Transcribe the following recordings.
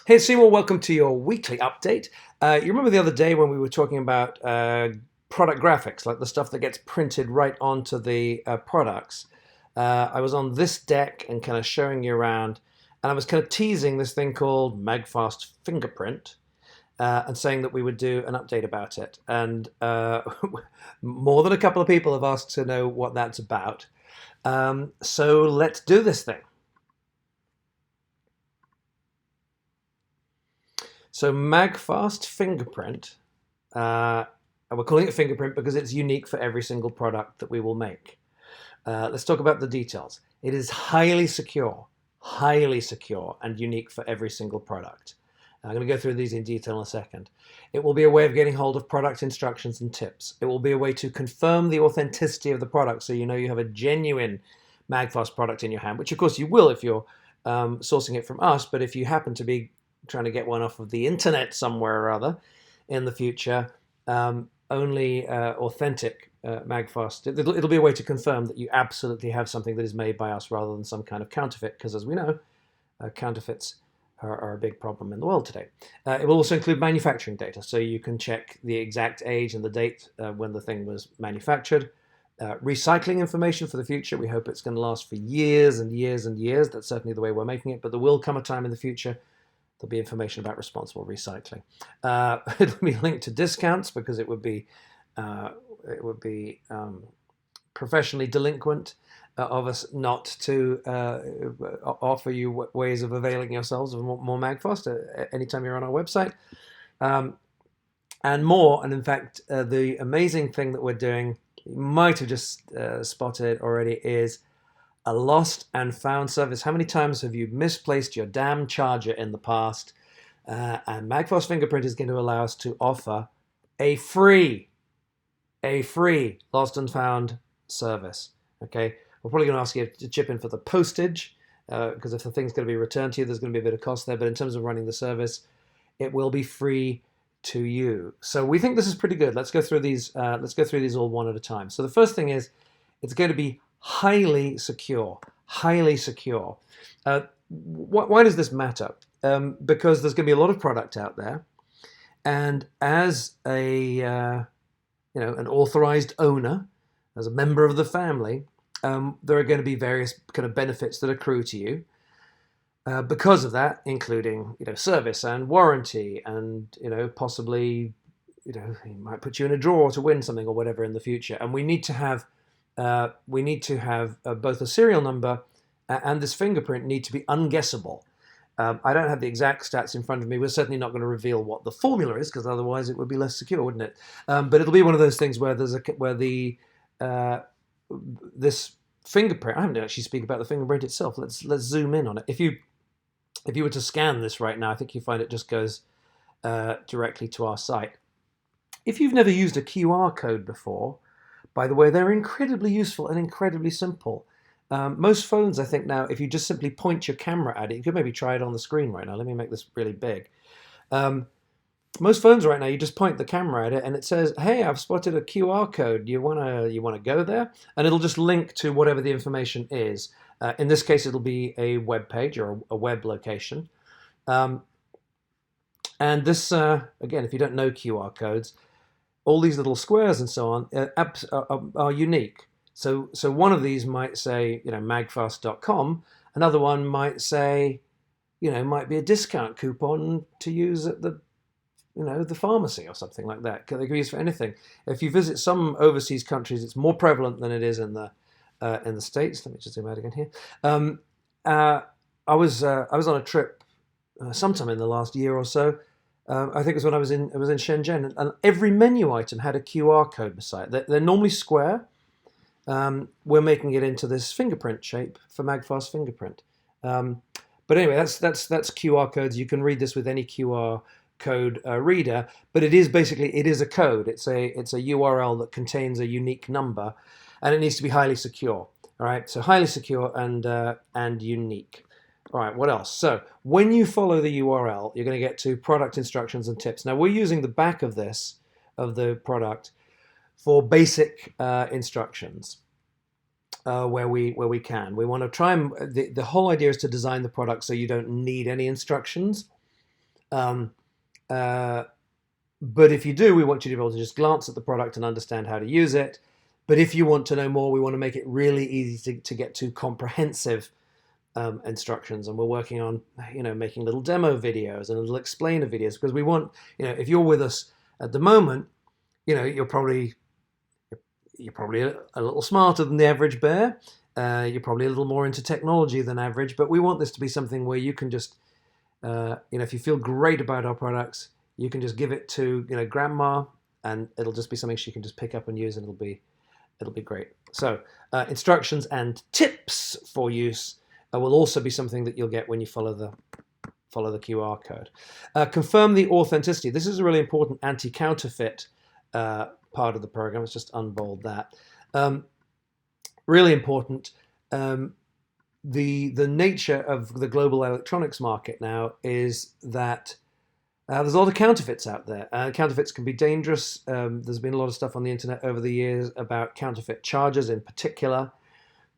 Hey Seymour, welcome to your weekly update. You remember the other day when we were talking about product graphics, like the stuff that gets printed right onto the products? I was on this deck and kind of showing you around, and I was kind of teasing this thing called MAGFAST Fingerprint and saying that we would do an update about it. And more than a couple of people have asked to know what that's about. So let's do this thing. So MagFast Fingerprint, and we're calling it Fingerprint because it's unique for every single product that we will make. Let's talk about the details. It is highly secure and unique for every single product. I'm going to go through these in detail in a second. It will be a way of getting hold of product instructions and tips. It will be a way to confirm the authenticity of the product so you know you have a genuine MagFast product in your hand, which of course you will if you're sourcing it from us, but if you happen to be trying to get one off of the internet somewhere or other in the future, only authentic MagFast. It'll be a way to confirm that you absolutely have something that is made by us rather than some kind of counterfeit, because as we know, counterfeits are a big problem in the world today. It will also include manufacturing data, so you can check the exact age and the date when the thing was manufactured. Recycling information for the future. We hope it's going to last for years and years and years. That's certainly the way we're making it, but there will come a time in the future there'll be information about responsible recycling. It'll be linked to discounts because it would be professionally delinquent of us not to offer you ways of availing yourselves of more MagFast anytime you're on our website. And more, and in fact, the amazing thing that we're doing, you might have just spotted already, is a lost and found service. How many times have you misplaced your damn charger in the past? And MagFast Fingerprint is going to allow us to offer a free lost and found service. Okay, we're probably going to ask you to chip in for the postage because if the thing's going to be returned to you, there's going to be a bit of cost there. But in terms of running the service, it will be free to you. So we think this is pretty good. Let's go through these. Let's go through these all one at a time. So the first thing is, it's going to be highly secure. Highly secure. Why does this matter? Because there's going to be a lot of product out there, and as a an authorized owner, as a member of the family, there are going to be various kind of benefits that accrue to you because of that, including service and warranty, and possibly he might put you in a draw to win something or whatever in the future. And we need to have both a serial number and this fingerprint need to be unguessable. I don't have the exact stats in front of me. We're certainly not going to reveal what the formula is because otherwise it would be less secure, wouldn't it? But it'll be one of those things where this fingerprint. I haven't actually speak about the fingerprint itself. Let's zoom in on it. If you were to scan this right now, I think you find it just goes directly to our site. If you've never used a QR code before, by the way, they're incredibly useful and incredibly simple. Most phones, I think now, if you just simply point your camera at it, you could maybe try it on the screen right now. Let me make this really big. Most phones right now, you just point the camera at it and it says, "Hey, I've spotted a QR code. You wanna go there?" And it'll just link to whatever the information is. In this case, it'll be a web page or a web location. And this, again, if you don't know QR codes, all these little squares and so on are unique. So one of these might say, magfast.com. Another one might say, might be a discount coupon to use at the pharmacy or something like that. They can be used for anything. If you visit some overseas countries, it's more prevalent than it is in the States. Let me just zoom out again here. I was on a trip sometime in the last year or so. I think it was when I was in Shenzhen, and every menu item had a QR code beside it. They're normally square. We're making it into this fingerprint shape for MagFast Fingerprint. But anyway, that's QR codes. You can read this with any QR code reader, but it is a code. It's a URL that contains a unique number, and it needs to be highly secure. All right, so highly secure and unique. All right, what else? So when you follow the URL, you're going to get to product instructions and tips. Now we're using the back of the product for basic instructions where we can. We want to try and the whole idea is to design the product so you don't need any instructions. Um, but if you do, we want you to be able to just glance at the product and understand how to use it. But if you want to know more, we want to make it really easy to get to comprehensive instructions. And we're working on, making little demo videos and little explainer videos, because we want, if you're with us at the moment, you're probably a little smarter than the average bear. You're probably a little more into technology than average, but we want this to be something where you can just, if you feel great about our products, you can just give it to, grandma, and it'll just be something she can just pick up and use, and it'll be great. So instructions and tips for use will also be something that you'll get when you follow the QR code. Confirm the authenticity. This is a really important anti-counterfeit part of the program. Let's just unbold that. Really important. The nature of the global electronics market now is that there's a lot of counterfeits out there. Counterfeits can be dangerous. There's been a lot of stuff on the internet over the years about counterfeit chargers in particular.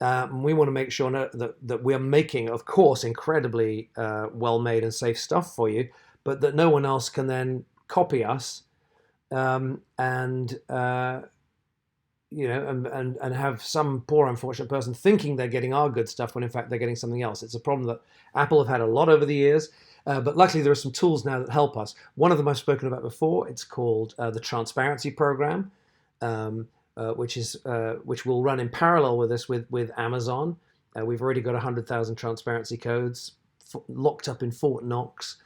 We want to make sure that we're making, of course, incredibly well-made and safe stuff for you, but that no one else can then copy us and have some poor unfortunate person thinking they're getting our good stuff when in fact they're getting something else. It's a problem that Apple have had a lot over the years, but luckily there are some tools now that help us. One of them I've spoken about before. It's called the Transparency Program, which will run in parallel with this with Amazon. We've already got 100,000 transparency codes locked up in Fort Knox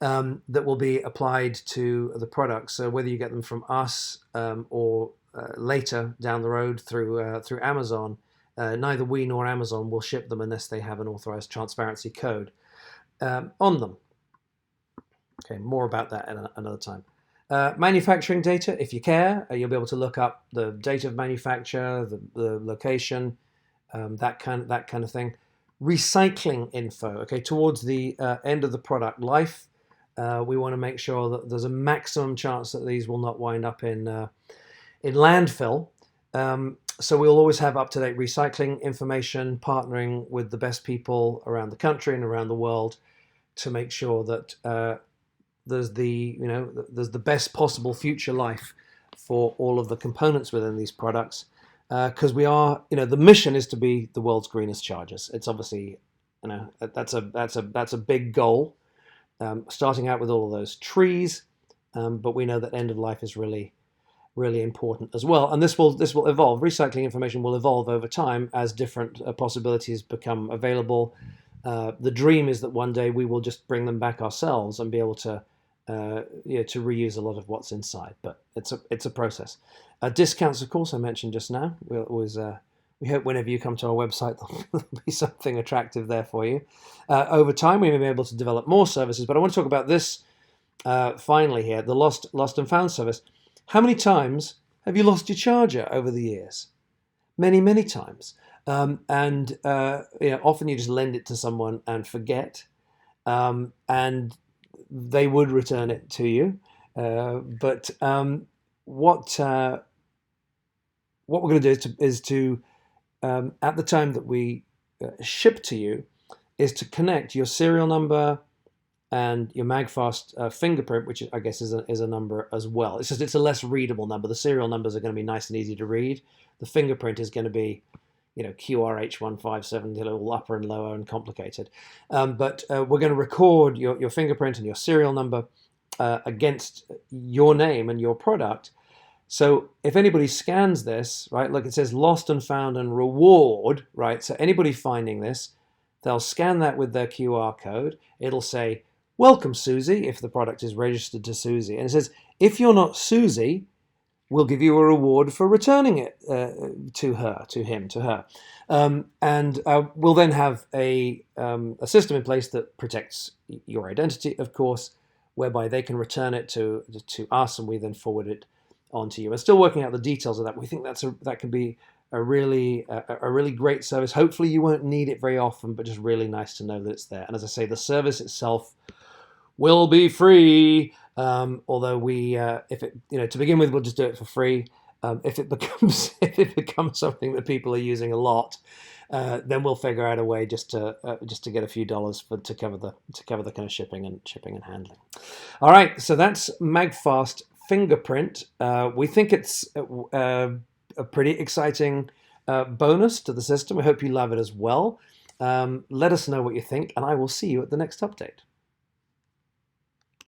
that will be applied to the products. So whether you get them from us or later down the road through Amazon, neither we nor Amazon will ship them unless they have an authorized transparency code on them. Okay, more about that at another time. Manufacturing data, if you care, you'll be able to look up the date of manufacture, the location, that kind of thing. Recycling info. Okay, towards the end of the product life, we want to make sure that there's a maximum chance that these will not wind up in landfill. So we'll always have up-to-date recycling information, partnering with the best people around the country and around the world to make sure that there's the best possible future life for all of the components within these products. Because we are, the mission is to be the world's greenest chargers. It's obviously, that's a big goal. Starting out with all of those trees, but we know that end of life is really important as well, and this will evolve. Recycling information will evolve over time as different possibilities become available. The dream is that one day we will just bring them back ourselves and be able to reuse a lot of what's inside. But it's a process. Discounts, of course, I mentioned just now. We hope whenever you come to our website there'll be something attractive there for you. Over time, we may be able to develop more services, but I want to talk about this finally here: the lost and found service. How many times have you lost your charger over the years? Many times. And often you just lend it to someone and forget, and they would return it to you. But what we're going to do is to at the time that we ship to you, is to connect your serial number and your MAGFAST fingerprint, which I guess is a number as well. It's just it's a less readable number. The serial numbers are going to be nice and easy to read. The fingerprint is going to be, QRH157, all upper and lower and complicated. But we're going to record your fingerprint and your serial number against your name and your product. So if anybody scans this, right, look, it says lost and found and reward, right? So anybody finding this, they'll scan that with their QR code. It'll say, welcome, Susie, if the product is registered to Susie. And it says, if you're not Susie, we'll give you a reward for returning it to her. And we'll then have a system in place that protects your identity, of course, whereby they can return it to us and we then forward it on to you. We're still working out the details of that. We think that could be a really great service. Hopefully you won't need it very often, but just really nice to know that it's there. And as I say, the service itself will be free. Although we, to begin with, we'll just do it for free. If it becomes if it becomes something that people are using a lot, then we'll figure out a way just to get a few dollars to cover the kind of shipping and handling. All right, so that's MAGFAST Fingerprint. We think it's a pretty exciting bonus to the system. I hope you love it as well. Let us know what you think, and I will see you at the next update.